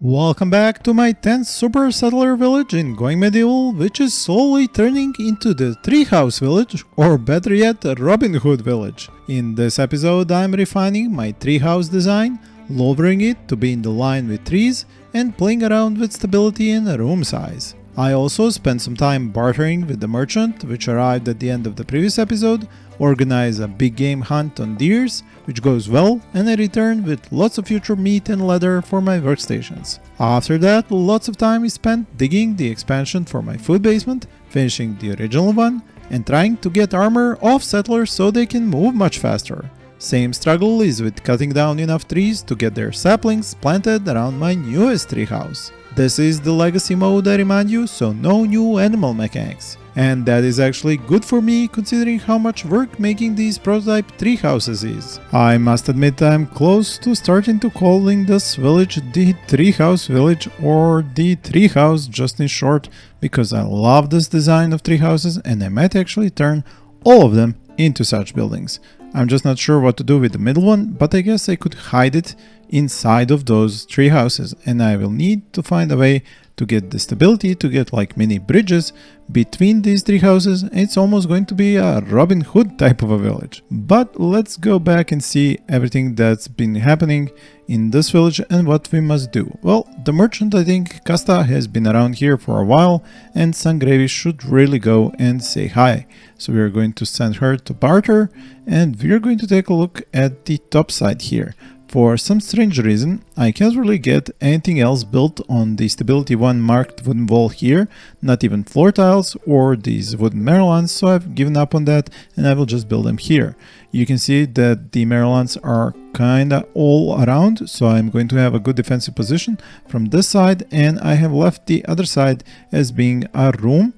Welcome back to my 10th super settler village in Going Medieval, which is slowly turning into the Treehouse village, or better yet, Robin Hood village. In this episode I'm refining my treehouse design, lowering it to be in the line with trees, and playing around with stability and room size. I also spent some time bartering with the merchant, which arrived at the end of the previous episode, organized a big game hunt on deers, which goes well, and I returned with lots of future meat and leather for my workstations. After that, lots of time is spent digging the expansion for my food basement, finishing the original one, and trying to get armor off settlers so they can move much faster. Same struggle is with cutting down enough trees to get their saplings planted around my newest treehouse. This is the legacy mode, I remind you, so no new animal mechanics. And that is actually good for me considering how much work making these prototype treehouses is. I must admit I'm close to starting to calling this village the Treehouse village, or the Treehouse just in short, because I love this design of treehouses and I might actually turn all of them into such buildings. I'm just not sure what to do with the middle one, but I guess I could hide it inside of those tree houses, and I will need to find a way to get the stability to get like mini bridges between these three houses. It's almost going to be a Robin Hood type of a village. But let's go back and see everything that's been happening in this village and what we must do. Well, the merchant, I think Kasta, has been around here for a while, and Sangrevi should really go and say hi. So we are going to send her to barter, and we are going to take a look at the top side here. For some strange reason, I can't really get anything else built on the Stability 1 marked wooden wall here, not even floor tiles or these wooden Merlons, so I've given up on that and I will just build them here. You can see that the Merlons are kinda all around, so I'm going to have a good defensive position from this side, and I have left the other side as being a room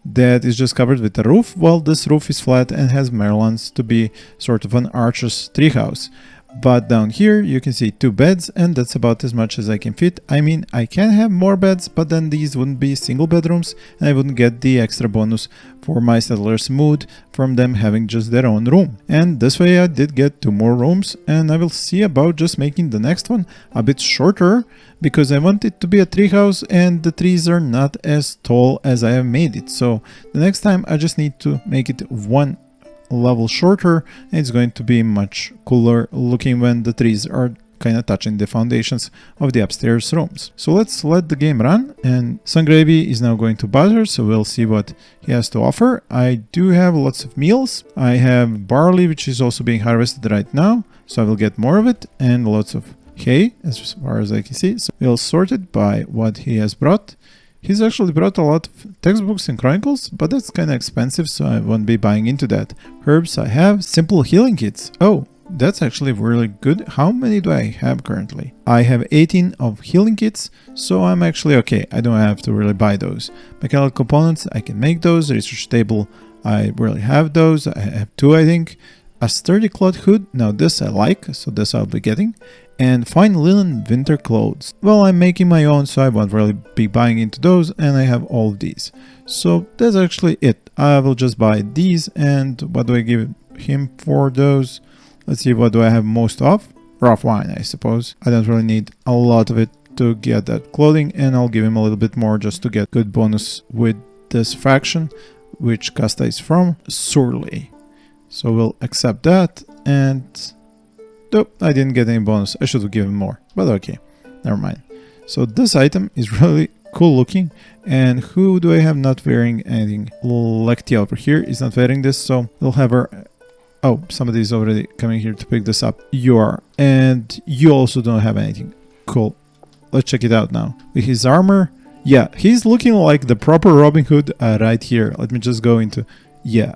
that is just covered with a roof, while this roof is flat and has Merlons to be sort of an archer's treehouse. But down here you can see 2 beds, and that's about as much as I can fit. I mean, I can have more beds, but then these wouldn't be single bedrooms and I wouldn't get the extra bonus for my settlers' mood from them having just their own room. And this way I did get 2 more rooms, and I will see about just making the next one a bit shorter, because I want it to be a treehouse and the trees are not as tall as I have made it. So the next time I just need to make it 1 level shorter, and it's going to be much cooler looking when the trees are kind of touching the foundations of the upstairs rooms. So let's let the game run, and Sangrevi is now going to buzzer, so we'll see what he has to offer. I do have lots of meals. I have barley, which is also being harvested right now, so I will get more of it, and lots of hay as far as I can see. So we'll sort it by what he has brought. He's actually brought a lot of textbooks and chronicles, but that's kind of expensive, so I won't be buying into that. Herbs I have. Simple healing kits. Oh, that's actually really good. How many do I have currently? I have 18 of healing kits, so I'm actually okay. I don't have to really buy those. Mechanical components, I can make those. Research table, I really have those. I have 2, I think. A sturdy cloth hood. Now this I like, so this I'll be getting. And fine linen winter clothes. Well, I'm making my own, so I won't really be buying into those, and I have all of these. So that's actually it. I will just buy these, and what do I give him for those? Let's see, what do I have most of? Rough wine, I suppose. I don't really need a lot of it to get that clothing, and I'll give him a little bit more just to get good bonus with this faction, which Kasta is from, Surly. So we'll accept that, and nope, I didn't get any bonus. I should have given more, but okay, never mind. So this item is really cool looking, and who do I have not wearing anything? Lectia over here is not wearing this, so we'll have her. Oh, somebody is already coming here to pick this up. You are, and you also don't have anything. Cool. Let's check it out now. With his armor, yeah, he's looking like the proper Robin Hood right here. Let me just go into, yeah.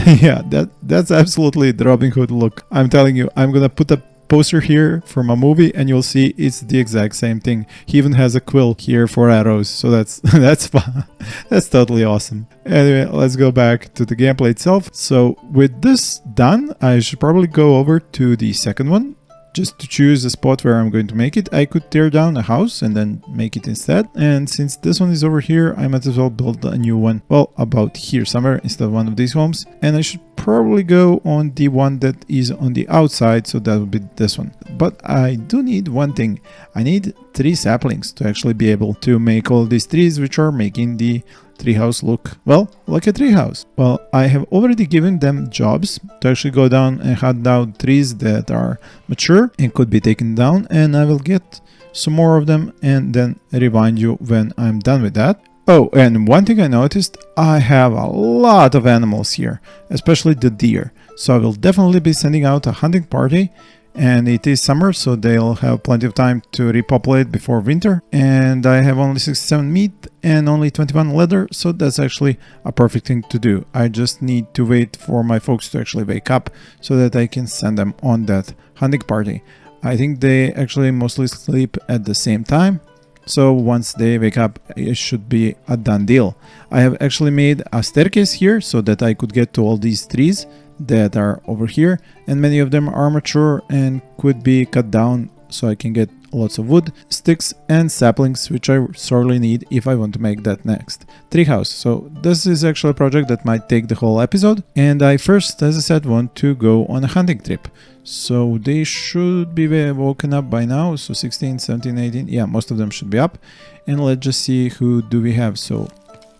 Yeah, that's absolutely the Robin Hood look. I'm telling you, I'm gonna put a poster here from a movie and you'll see it's the exact same thing. He even has a quill here for arrows, so that's that's fun. That's totally awesome. Anyway, let's go back to the gameplay itself. So with this done, I should probably go over to the second one. Just to choose a spot where I'm going to make it. I could tear down a house and then make it instead. And since this one is over here, I might as well build a new one. Well, about here somewhere instead of one of these homes. And I should probably go on the one that is on the outside, so that would be this one. But I do need one thing. I need 3 saplings to actually be able to make all these trees, which are making the treehouse look, well, like a treehouse. Well, I have already given them jobs to actually go down and hunt down trees that are mature and could be taken down, and I will get some more of them and then remind you when I'm done with that. Oh, and one thing I noticed, I have a lot of animals here, especially the deer. So I will definitely be sending out a hunting party, and it is summer, so they'll have plenty of time to repopulate before winter. And I have only 67 meat and only 21 leather, so that's actually a perfect thing to do. I just need to wait for my folks to actually wake up so that I can send them on that hunting party. I think they actually mostly sleep at the same time, so once they wake up, it should be a done deal. I have actually made a staircase here so that I could get to all these trees that are over here, and many of them are mature and could be cut down so I can get lots of wood, sticks and saplings, which I sorely need if I want to make that next treehouse. So this is actually a project that might take the whole episode, and I first, as I said, want to go on a hunting trip. So they should be woken up by now, so 16, 17, 18, yeah, most of them should be up. And let's just see who do we have. So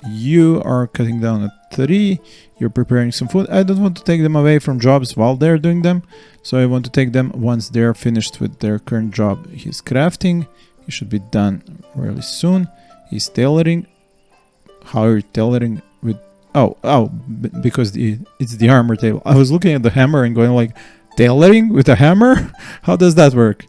you are cutting down a tree, you're preparing some food. I don't want to take them away from jobs while they're doing them, so I want to take them once they're finished with their current job. He's crafting, he should be done really soon. He's tailoring. How are you tailoring with, because it's the armor table. I was looking at the hammer and going like, tailoring with a hammer? How does that work?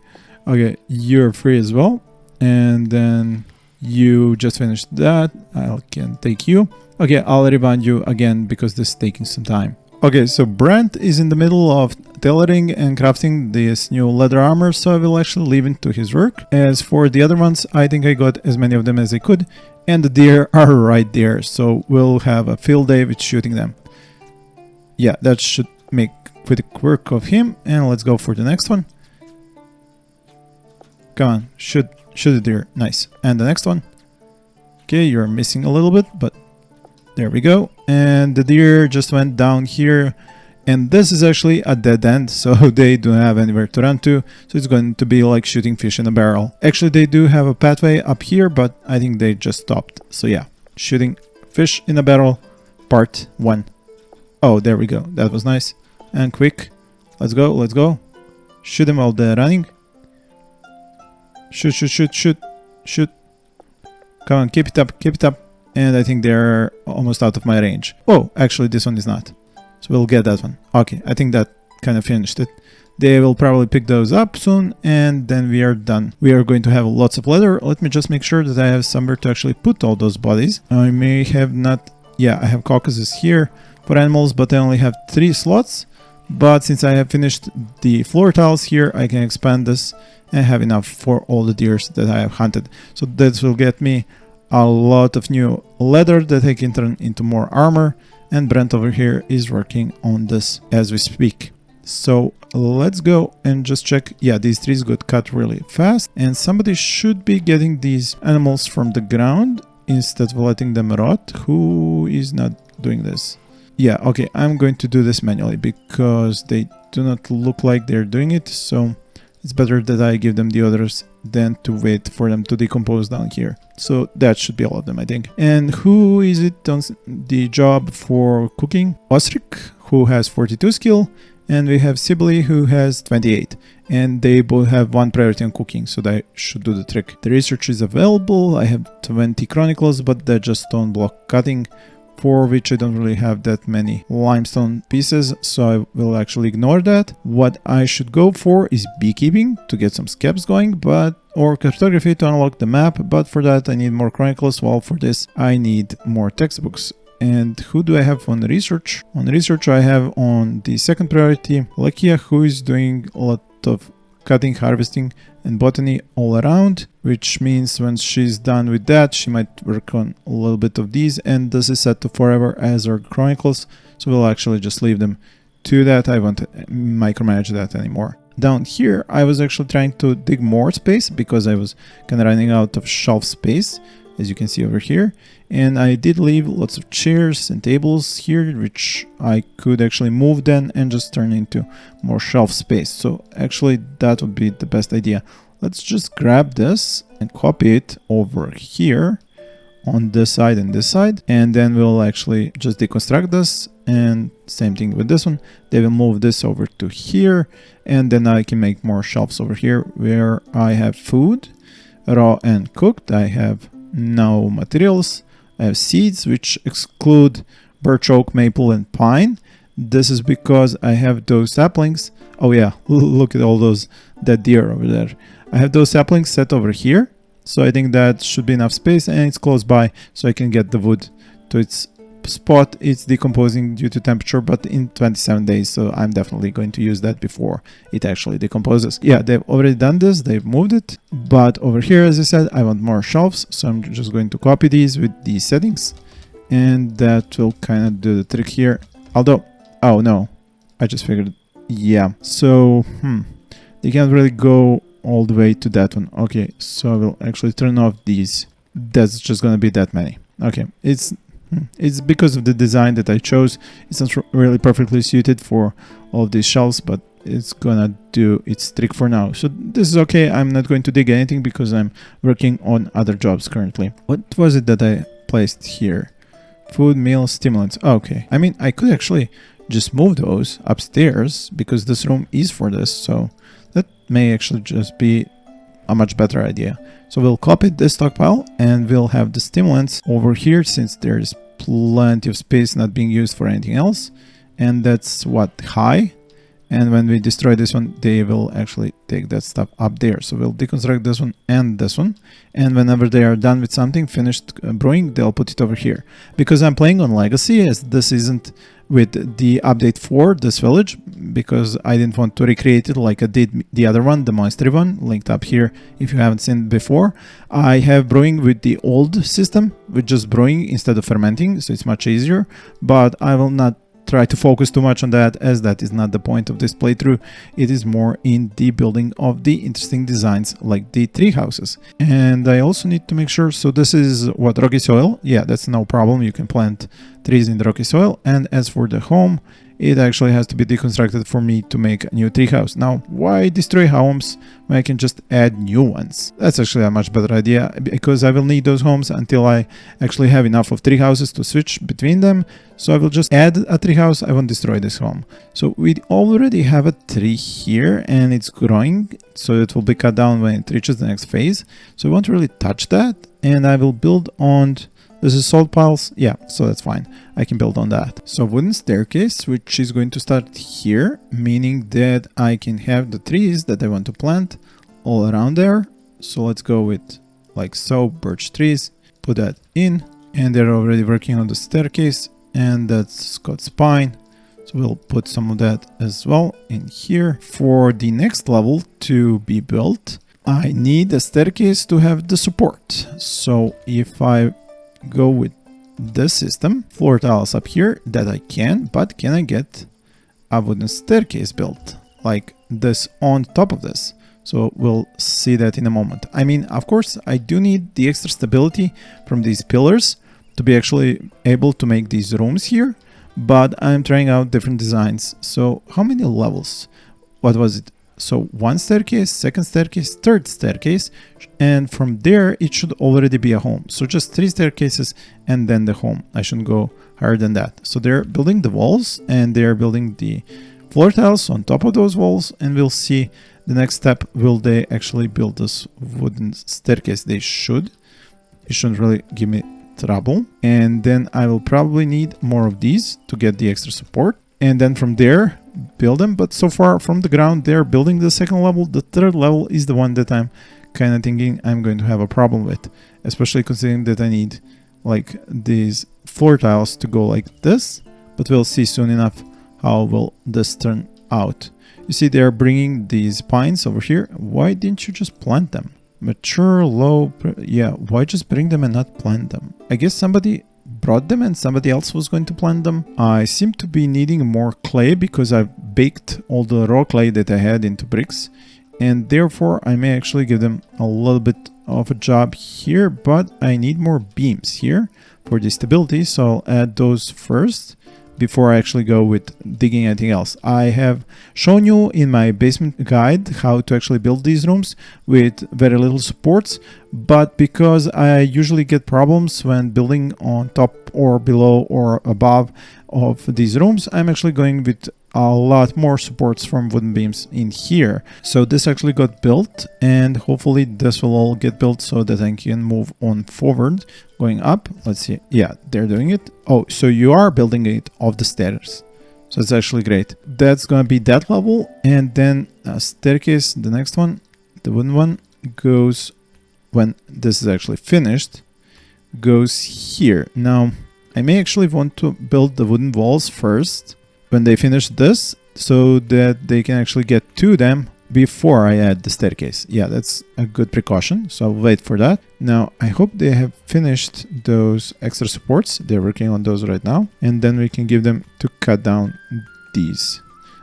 Okay, you're free as well, and then you just finished that. I can take you. Okay, I'll remind you again because this is taking some time. Okay, so Brent is in the middle of tailoring and crafting this new leather armor, so I will actually leave him to his work. As for the other ones, I think I got as many of them as I could, and the deer are right there, so we'll have a field day with shooting them. Yeah, that should make quick work of him, and let's go for the next one. Come on, shoot the deer. Nice. And the next one. Okay, you're missing a little bit, but there we go. And the deer just went down here, and this is actually a dead end, so they don't have anywhere to run to, so it's going to be like shooting fish in a barrel. Actually, they do have a pathway up here, but I think they just stopped. So yeah, shooting fish in a barrel, part 1. Oh, there we go. That was nice and quick. Let's go, let's go. Shoot them while they're running. Shoot, shoot, shoot, shoot, shoot. Come on, keep it up, keep it up. And I think they're almost out of my range. Oh, actually this one is not. So we'll get that one. Okay, I think that kind of finished it. They will probably pick those up soon, and then we are done. We are going to have lots of leather. Let me just make sure that I have somewhere to actually put all those bodies. I may have not... Yeah, I have caucuses here for animals, but I only have 3 slots. But since I have finished the floor tiles here, I can expand this and have enough for all the deers that I have hunted. So this will get me a lot of new leather that I can turn into more armor, and Brent over here is working on this as we speak. So let's go and just check. Yeah, these trees got cut really fast, and somebody should be getting these animals from the ground instead of letting them rot. Who is not doing this? Yeah, okay, I'm going to do this manually because they do not look like they're doing it, so it's better that I give them the others than to wait for them to decompose down here. So that should be all of them, I think. And who is it on the job for cooking? Osric, who has 42 skill, and we have Sibylle, who has 28. And they both have 1 priority on cooking, so that should do the trick. The research is available. I have 20 chronicles, but they're just stone block cutting, for which I don't really have that many limestone pieces, so I will actually ignore that. What I should go for is beekeeping to get some scabs going, or cartography to unlock the map, but for that I need more chronicles, while for this I need more textbooks. And who do I have on research? On research I have on the 2nd priority Lakia, who is doing a lot of cutting, harvesting and botany all around, which means when she's done with that, she might work on a little bit of these, and this is set to forever as our chronicles, so we'll actually just leave them to that. I won't micromanage that anymore. Down here, I was actually trying to dig more space because I was kind of running out of shelf space, as you can see over here. And I did leave lots of chairs and tables here, which I could actually move then and just turn into more shelf space. So actually that would be the best idea. let's just grab this and copy it over here on this side and this side, and then we'll actually just deconstruct this, and same thing with this one. They will move this over to here, and then I can make more shelves over here where I have food, raw and cooked. I have no materials. I have seeds, which exclude birch, oak, maple, and pine. This is because I have those saplings. Oh yeah, look at all those dead deer over there. I have those saplings set over here. So I think that should be enough space, and it's close by, so I can get the wood to its spot. It's decomposing due to temperature, but in 27 days, so I'm definitely going to use that before it actually decomposes. Yeah, they've already done this, they've moved it, but over here, as I said, I want more shelves, so I'm just going to copy these with these settings, and that will kind of do the trick here. Although, oh no, I just figured, yeah, so they can't really go all the way to that one. Okay, so I will actually turn off these. That's just gonna be that many. Okay, it's because of the design that I chose. It's not really perfectly suited for all of these shelves, but it's gonna do its trick for now. So this is okay. I'm not going to dig anything because I'm working on other jobs currently. What was it that I placed here? Food, meal, stimulants. Okay, I mean, I could actually just move those upstairs because this room is for this, so that may actually just be a much better idea. So we'll copy this stockpile, and we'll have the stimulants over here since there's plenty of space not being used for anything else. And that's what, high. And when we destroy this one, they will actually take that stuff up there. So we'll deconstruct this one and this one. And whenever they are done with something, finished brewing, they'll put it over here. Because I'm playing on Legacy, as this isn't with the update for this village, because I didn't want to recreate it like I did the other one, the monastery one, linked up here if you haven't seen it before. I have brewing with the old system, with just brewing instead of fermenting, so it's much easier, but I will not try to focus too much on that, as that is not the point of this playthrough. It is more in the building of the interesting designs like the tree houses. And I also need to make sure, so this is what, rocky soil? Yeah, that's no problem, you can plant trees in the rocky soil. And as for the home, it actually has to be deconstructed for me to make a new tree house. Now, why destroy homes when I can just add new ones? That's actually a much better idea, because I will need those homes until I actually have enough of tree houses to switch between them. So I will just add a tree house, I won't destroy this home. So we already have a tree here and it's growing, so it will be cut down when it reaches the next phase. So I won't really touch that, and I will build on... This is salt piles, yeah, so that's fine. I can build on that. So wooden staircase, which is going to start here, meaning that I can have the trees that I want to plant all around there. So let's go with like so, birch trees, put that in, and they're already working on the staircase, and that's got spine. So we'll put some of that as well in here. For the next level to be built, I need a staircase to have the support. So if I go with this system, floor tiles up here, that I can, but can I get a wooden staircase built like this on top of this? So we'll see that in a moment. I mean, of course, I do need the extra stability from these pillars to be actually able to make these rooms here, but I'm trying out different designs. So how many levels? What was it? So one staircase, second staircase, third staircase, and from there it should already be a home. So just 3 staircases and then the home. I shouldn't go higher than that. So they're building the walls and they're building the floor tiles on top of those walls, and we'll see the next step. Will they actually build this wooden staircase? They should. It shouldn't really give me trouble. And then I will probably need more of these to get the extra support. And then from there, build them. But so far from the ground, they're building the second level. The third level is the one that I'm kind of thinking I'm going to have a problem with, especially considering that I need like these floor tiles to go like this. But we'll see soon enough how will this turn out. You see, they're bringing these pines over here. Why didn't you just plant them? Mature, low, yeah, why just bring them and not plant them? I guess somebody brought them and somebody else was going to plant them. I seem to be needing more clay because I've baked all the raw clay that I had into bricks, and therefore I may actually give them a little bit of a job here, but I need more beams here for the stability, so I'll add those first. before I actually go with digging anything else. I have shown you in my basement guide how to actually build these rooms with very little supports, but because I usually get problems when building on top or below or above of these rooms, I'm actually going with a lot more supports from wooden beams in here. So this actually got built, and hopefully this will all get built so that I can move on forward. Going up, let's see. Yeah, they're doing it. Oh, so you are building it off the stairs. So it's actually great. That's gonna be that level, and then a staircase, the next one, the wooden one, goes, when this is actually finished, goes here. Now, I may actually want to build the wooden walls first when they finish this, so that they can actually get to them before I add the staircase. Yeah, that's a good precaution, so I'll wait for that. Now, I hope they have finished those extra supports. They're working on those right now, and then we can give them to cut down these.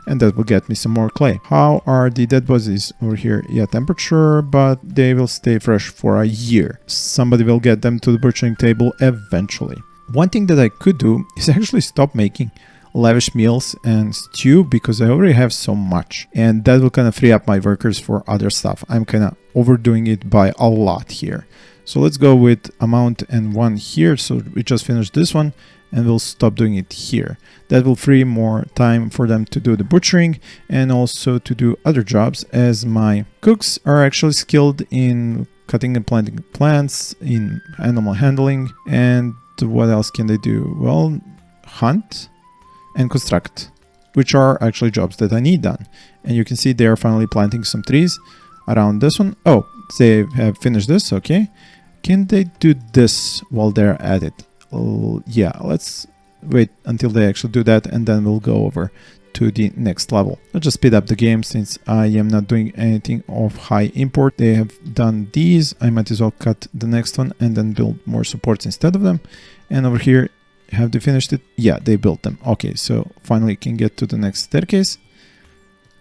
And that will get me some more clay. How are the dead bodies over here? Yeah, temperature, but they will stay fresh for a year. Somebody will get them to the butchering table eventually. One thing that I could do is actually stop making lavish meals and stew, because I already have so much, and that will kind of free up my workers for other stuff. I'm kind of overdoing it by a lot here. So let's go with amount and one here. So we just finished this one, and we'll stop doing it here. That will free more time for them to do the butchering and also to do other jobs, as my cooks are actually skilled in cutting and planting plants, in animal handling, and what else can they do? Well, hunt and construct, which are actually jobs that I need done. And you can see they are finally planting some trees around this one. Oh, they have finished this. Okay, can they do this while they're at it? Yeah, let's wait until they actually do that, and then we'll go over to the next level. I'll just speed up the game since I am not doing anything of high import. They have done these. I might as well cut the next one and then build more supports instead of them. And over here, have they finished it? Yeah, they built them. Okay, so finally can get to the next staircase.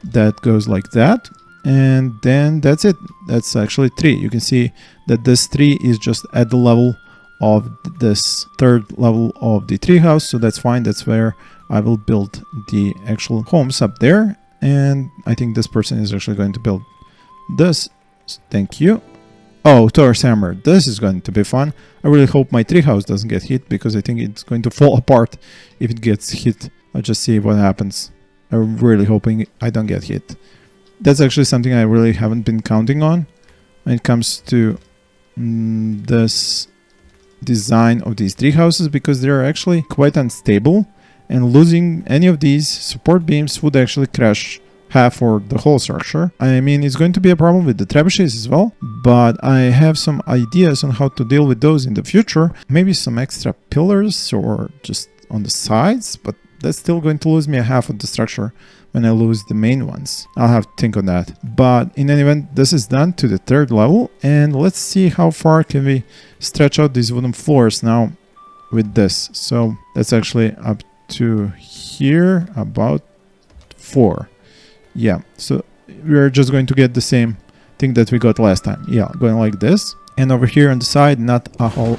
That goes like that. And then that's it. That's actually 3. You can see that this 3 is just at the level of this third level of the treehouse. So that's fine. That's where I will build the actual homes up there. And I think this person is actually going to build this. Thank you. Oh, Thor's hammer. This is going to be fun. I really hope my treehouse doesn't get hit, because I think it's going to fall apart if it gets hit. I'll just see what happens. I'm really hoping I don't get hit. That's actually something I really haven't been counting on when it comes to this design of these treehouses, because they're actually quite unstable, and losing any of these support beams would actually crash half or the whole structure. I mean, it's going to be a problem with the trebuchets as well, but I have some ideas on how to deal with those in the future. Maybe some extra pillars or just on the sides, but that's still going to lose me a half of the structure when I lose the main ones. I'll have to think on that. But in any event, this is done to the 3rd level, and let's see how far can we stretch out these wooden floors now with this. So that's actually up to here, about 4. Yeah, so we're just going to get the same thing that we got last time. Yeah, going like this. And over here on the side, not a whole...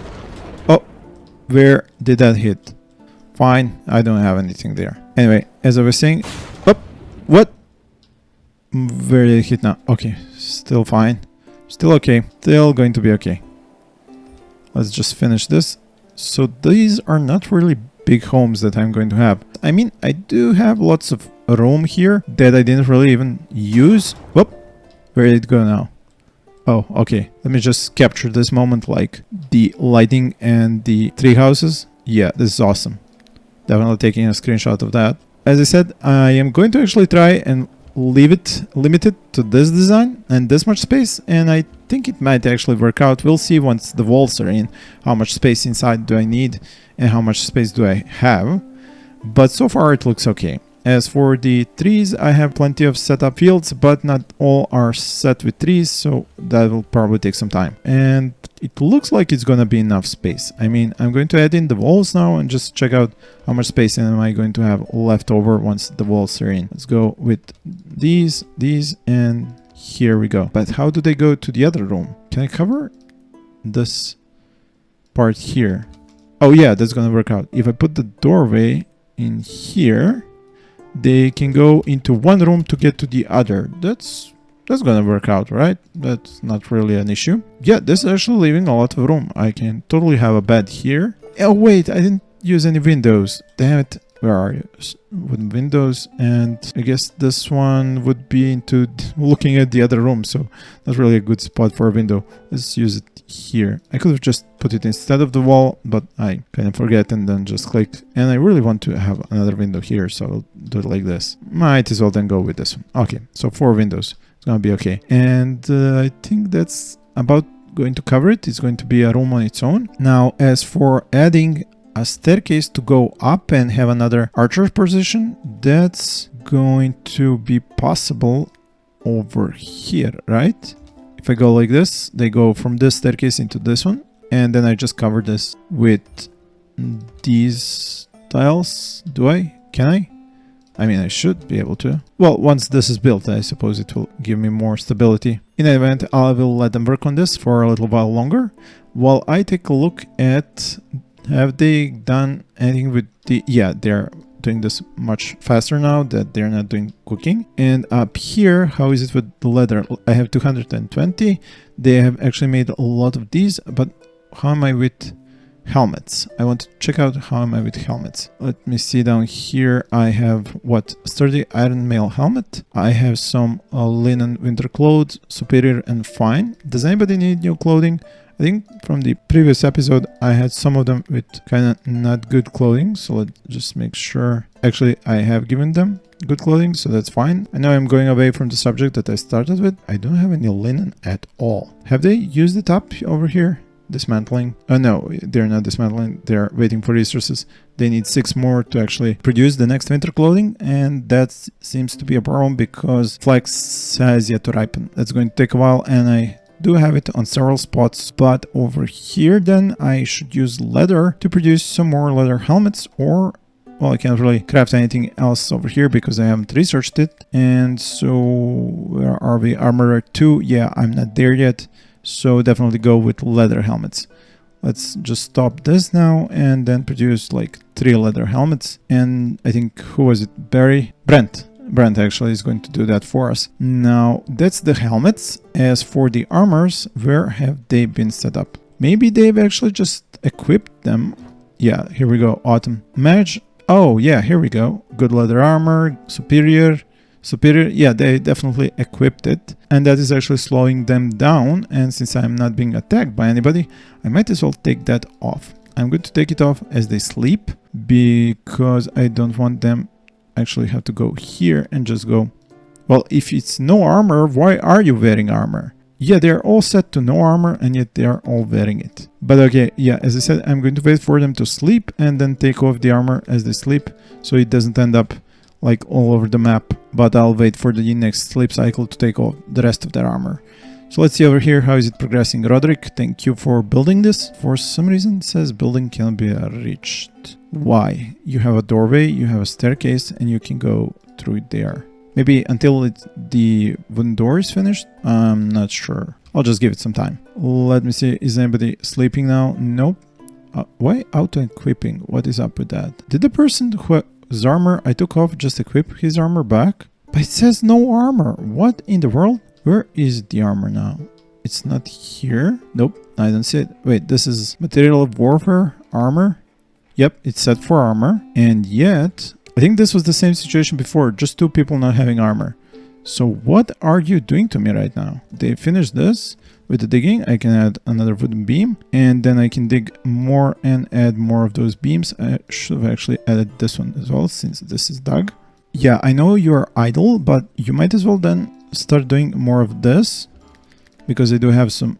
Oh, where did that hit? Fine, I don't have anything there. Anyway, as I was saying... Oh, what? Where did it hit now? Okay, still fine. Still okay. Still going to be okay. Let's just finish this. So these are not really big homes that I'm going to have. I mean, I do have lots of room here that I didn't really even use. Whoop! Where did it go now? Oh, okay. Let me just capture this moment, like the lighting and the tree houses. Yeah, this is awesome. Definitely taking a screenshot of that. As I said, I am going to actually try and leave it limited to this design and this much space, and I think it might actually work out. We'll see once the walls are in, how much space inside do I need and how much space do I have. But so far it looks okay. As for the trees, I have plenty of setup fields, but not all are set with trees, so that will probably take some time. And it looks like it's gonna be enough space. I mean, I'm going to add in the walls now and just check out how much space am I going to have left over once the walls are in. Let's go with these, and here we go. But how do they go to the other room? Can I cover this part here? Oh yeah, that's gonna work out. If I put the doorway in here, they can go into one room to get to the other. That's gonna work out, right? That's not really an issue. Yeah, this is actually leaving a lot of room. I can totally have a bed here. Oh wait, I didn't use any windows. Damn it. Where are you? Wooden windows, and I guess this one would be into looking at the other room, so not really a good spot for a window. Let's use it here. I could have just put it instead of the wall, but I kind of forget and then just clicked. And I really want to have another window here, so I'll do it like this. Might as well then go with this one. Okay, so 4 windows. It's gonna be okay. And I think that's about going to cover it. It's going to be a room on its own. Now, as for adding a staircase to go up and have another archer position, that's going to be possible over here, right? If I go like this, they go from this staircase into this one, and then I just cover this with these tiles. Do I? Can I? I mean, I should be able to. Well, once this is built, I suppose it will give me more stability. In any event, I will let them work on this for a little while longer, while I take a look at, have they done anything with the... Yeah, they're doing this much faster now that they're not doing cooking. And up here, how is it with the leather? I have 220. They have actually made a lot of these, but how am I with helmets? I want to check out how am I with helmets. Let me see down here. I have what? Sturdy iron mail helmet. I have some linen winter clothes, superior and fine. Does anybody need new clothing? I think from the previous episode I had some of them with kind of not good clothing, so let's just make sure. Actually, I have given them good clothing, so that's fine. I know I'm going away from the subject that I started with. I don't have any linen at all. Have they used it up over here? Dismantling? Oh no, they're not dismantling, they're waiting for resources. They need 6 more to actually produce the next winter clothing, and that seems to be a problem because flax has yet to ripen. That's going to take a while, and I do have it on several spots. But over here then I should use leather to produce some more leather helmets, or well, I can't really craft anything else over here because I haven't researched it. And so where are we? Armorer 2. Yeah, I'm not there yet. So definitely go with leather helmets. Let's just stop this now and then produce like 3 leather helmets. And I think, who was it? Barry? Brent actually is going to do that for us. Now, that's the helmets. As for the armors, where have they been set up? Maybe they've actually just equipped them. Yeah, here we go. Autumn. Manage. Oh, yeah, here we go. Good leather armor. Superior. Yeah, they definitely equipped it, and that is actually slowing them down. And since I'm not being attacked by anybody, I might as well take that off. I'm going to take it off as they sleep because I don't want them actually have to go here and just go. Well, if it's no armor, why are you wearing armor? Yeah, they're all set to no armor, and yet they are all wearing it. But okay, yeah, as I said, I'm going to wait for them to sleep and then take off the armor as they sleep, so it doesn't end up like all over the map. But I'll wait for the next sleep cycle to take off the rest of their armor. So let's see over here, how is it progressing? Roderick, thank you for building this. For some reason it says building can be reached. Why? You have a doorway, you have a staircase, and you can go through it there. Maybe until the wooden door is finished? I'm not sure. I'll just give it some time. Let me see, is anybody sleeping now? Nope. Why auto-equipping? What is up with that? Did the person whose armor I took off just equip his armor back? But it says no armor. What in the world? Where is the armor now? It's not here. Nope, I don't see it. Wait, this is material of warfare armor. Yep, it's set for armor. And yet, I think this was the same situation before. Just 2 people not having armor. So what are you doing to me right now? They finished this. With the digging, I can add another wooden beam. And then I can dig more and add more of those beams. I should have actually added this one as well, since this is dug. Yeah, I know you're idle, but you might as well then start doing more of this, because I do have some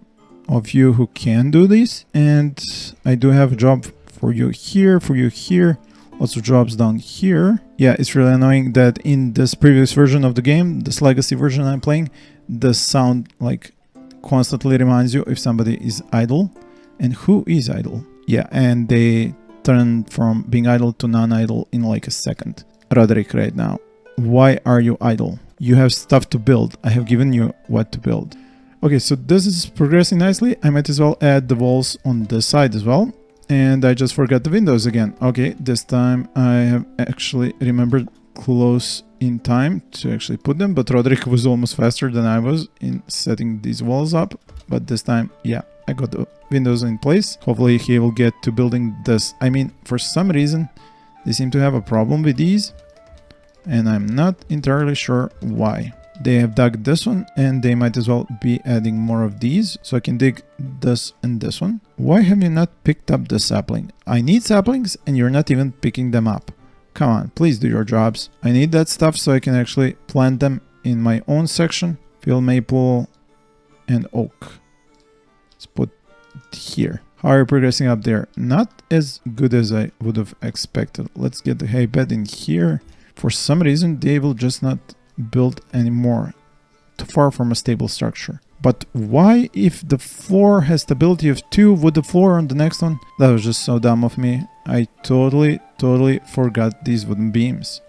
of you who can do this, and I do have a job for you here, lots of jobs down here. Yeah, it's really annoying that in this previous version of the game, this legacy version I'm playing, the sound like constantly reminds you if somebody is idle. And who is idle? Yeah, and they turn from being idle to non-idle in like a second. Roderick right now. Why are you idle? You have stuff to build. I have given you what to build. Okay, so this is progressing nicely. I might as well add the walls on this side as well. And I just forgot the windows again. Okay, this time I have actually remembered close in time to actually put them, but Roderick was almost faster than I was in setting these walls up. But this time, yeah, I got the windows in place. Hopefully he will get to building this. I mean, for some reason, they seem to have a problem with these, and I'm not entirely sure why. They have dug this one, and they might as well be adding more of these, so I can dig this and this one. Why have you not picked up the sapling? I need saplings, and you're not even picking them up. Come on, please do your jobs. I need that stuff so I can actually plant them in my own section. Fill maple and oak. Let's put it here. How are you progressing up there? Not as good as I would have expected. Let's get the hay bed in here. For some reason, they will just not build anymore. Too far from a stable structure. But why, if the floor has stability of 2, would the floor on the next one? That was just so dumb of me. I totally forgot these wooden beams.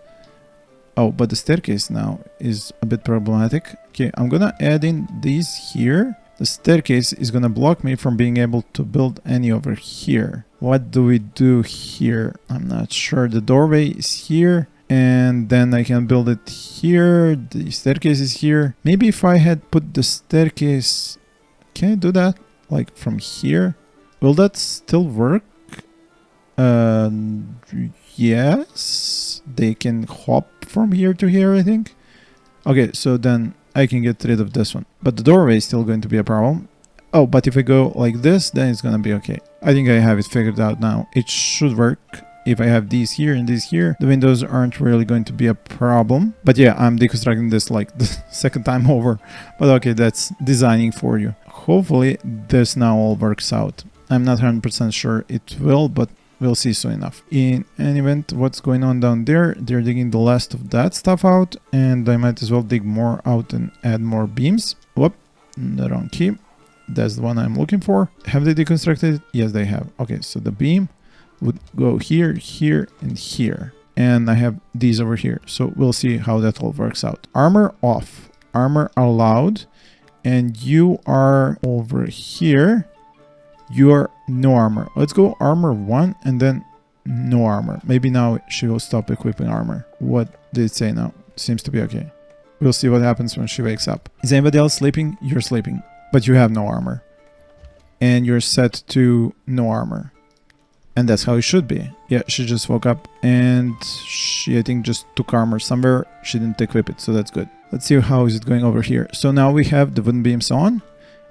Oh, but the staircase now is a bit problematic. Okay, I'm gonna add in these here. The staircase is gonna block me from being able to build any over here. What do we do here? I'm not sure. The doorway is here. And then I can build it here. The staircase is here. Maybe if I had put the staircase... Can I do that? Like from here? Will that still work? Yes. They can hop from here to here, I think. Okay, so then I can get rid of this one. But the doorway is still going to be a problem. Oh, but if I go like this, then it's gonna be okay. I think I have it figured out now. It should work. If I have these here and these here, the windows aren't really going to be a problem. But yeah, I'm deconstructing this like the second time over. But okay, that's designing for you. Hopefully this now all works out. I'm not 100% sure it will, but we'll see soon enough. In any event, what's going on down there? They're digging the last of that stuff out, and I might as well dig more out and add more beams. Whoop, the wrong key. That's the one I'm looking for. Have they deconstructed it? Yes, they have. Okay, so the beam would go here, here, and here. And I have these over here. So we'll see how that all works out. Armor off. Armor allowed. And you are over here. You are no armor. Let's go armor 1 and then no armor. Maybe now she will stop equipping armor. What did it say now? Seems to be okay. We'll see what happens when she wakes up. Is anybody else sleeping? You're sleeping. But you have no armor. And you're set to no armor. And that's how it should be. Yeah, she just woke up and she, I think, just took armor somewhere. She didn't equip it, so that's good. Let's see how is it going over here. So now we have the wooden beams on.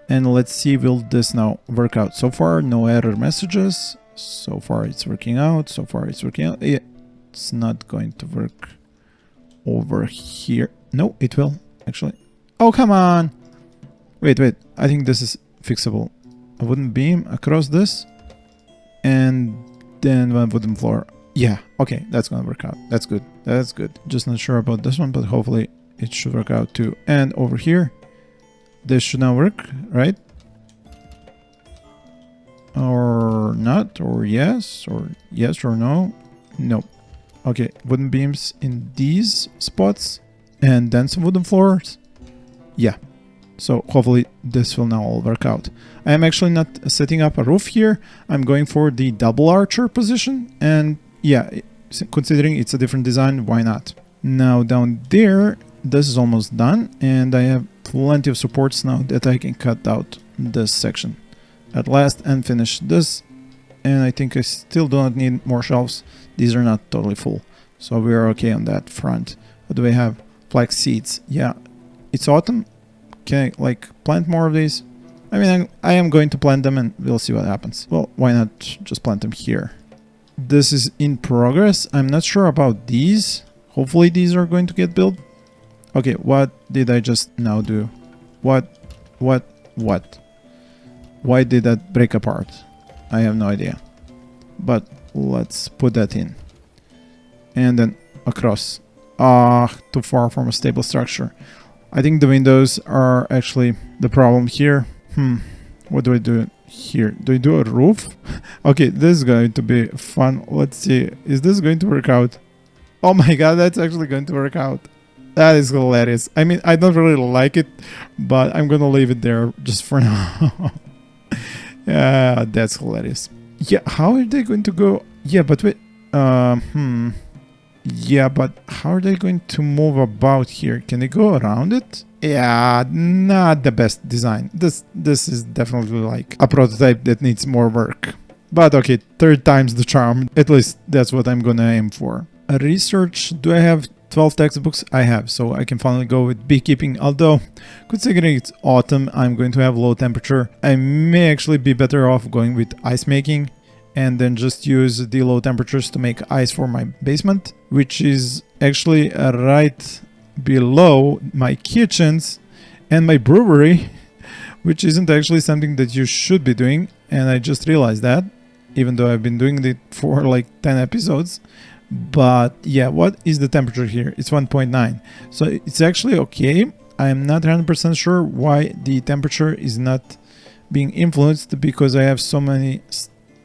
And let's see, will this now work out? So far, no error messages. So far, it's working out. So far, it's working out. Yeah, it's not going to work over here. No, it will, actually. Oh, come on. Wait. I think this is fixable. A wooden beam across this. And then one wooden floor. Yeah, okay, that's gonna work out. That's good. That's good. Just not sure about this one, but hopefully it should work out too. And over here, this should now work, right? Or not, or yes or no. Nope. Okay, wooden beams in these spots, and then some wooden floors. Yeah. So hopefully this will now all work out. I am actually not setting up a roof here. I'm going for the double archer position. And yeah, considering it's a different design, why not? Now down there, this is almost done. And I have plenty of supports now that I can cut out this section at last and finish this. And I think I still do not need more shelves. These are not totally full. So we are okay on that front. What do we have? Flax seeds. Yeah, it's autumn. Can I like plant more of these? I mean, I am going to plant them and we'll see what happens. Well, why not just plant them here? This is in progress. I'm not sure about these. Hopefully these are going to get built. Okay, what did I just now do? What? Why did that break apart? I have no idea. But let's put that in. And then across. Too far from a stable structure. I think the windows are actually the problem here. What do I do here? Do I do a roof? Okay, this is going to be fun. Let's see. Is this going to work out? Oh my god, that's actually going to work out. That is hilarious. I mean, I don't really like it, but I'm gonna leave it there just for now. Yeah, that's hilarious. Yeah, how are they going to go? Yeah, but wait. Yeah, but how are they going to move about here? Can they go around it? Yeah, not the best design. This is definitely like a prototype that needs more work. But okay, third time's the charm. At least that's what I'm gonna aim for. Research, do I have 12 textbooks? I have, so I can finally go with beekeeping. Although, considering it's autumn, I'm going to have low temperature. I may actually be better off going with ice making and then just use the low temperatures to make ice for my basement, which is actually right below my kitchens and my brewery, which isn't actually something that you should be doing. And I just realized that, even though I've been doing it for like 10 episodes. But yeah, what is the temperature here? It's 1.9. So it's actually okay. I'm not 100% sure why the temperature is not being influenced, because I have so many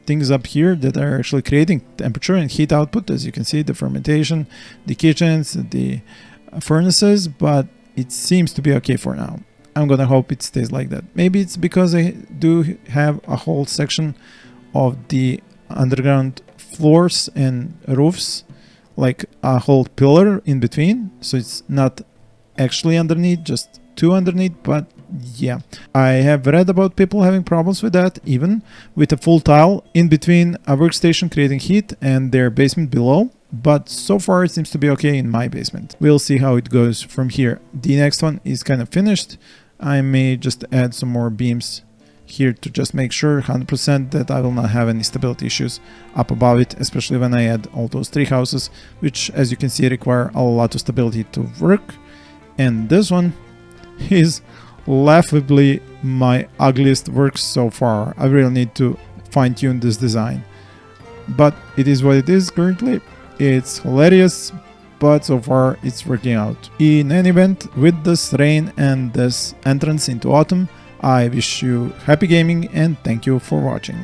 things up here that are actually creating temperature and heat output. As you can see, the fermentation, the kitchens, the furnaces, but it seems to be okay for now. I'm gonna hope it stays like that. Maybe it's because I do have a whole section of the underground floors and roofs, like a whole pillar in between, so it's not actually underneath, just two underneath. But yeah, I have read about people having problems with that, even with a full tile in between a workstation creating heat and their basement below. But so far it seems to be okay in my basement. We'll see how it goes from here. The next one is kind of finished. I may just add some more beams here to just make sure 100% that I will not have any stability issues up above it, especially when I add all those tree houses, which, as you can see, require a lot of stability to work. And this one is laughably my ugliest work so far. I really need to fine-tune this design, but it is what it is currently. It's hilarious, but so far it's working out. In any event, with this rain and this entrance into autumn, I wish you happy gaming and thank you for watching.